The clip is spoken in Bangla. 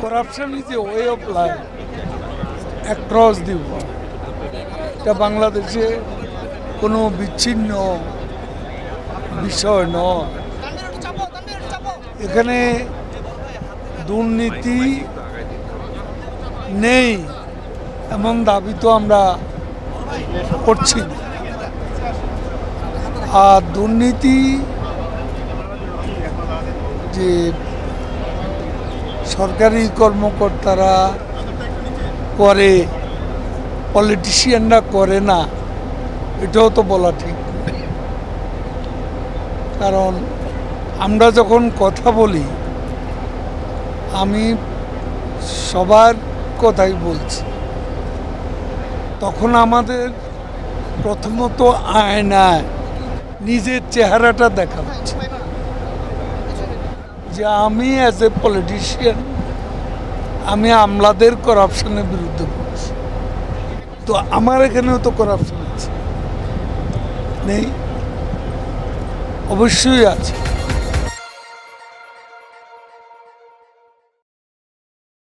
Corruption is a way of life across the world. এটা বাংলাদেশে কোনো বিচ্ছিন্ন বিষয় নয়। এখানে দুর্নীতি নেই এমন দাবি তো আমরা করছি না। আর দুর্নীতি যে সরকারি কর্মকর্তারা করে, পলিটিশিয়ানরা করে না, এটাও তো বলা ঠিক। কারণ আমরা যখন কথা বলি, আমি সবার কথাই বলছি, তখন আমাদের প্রথমত আয়নায় নিজের চেহারাটা দেখা হচ্ছে যে আমি অ্যাজ এ পলিটিশিয়ান আমি আমলাদের করাপশনের বিরুদ্ধে বলছি। তো আমার এখানেও তো করাপশন আছে, নেই? অবশ্যই আছে।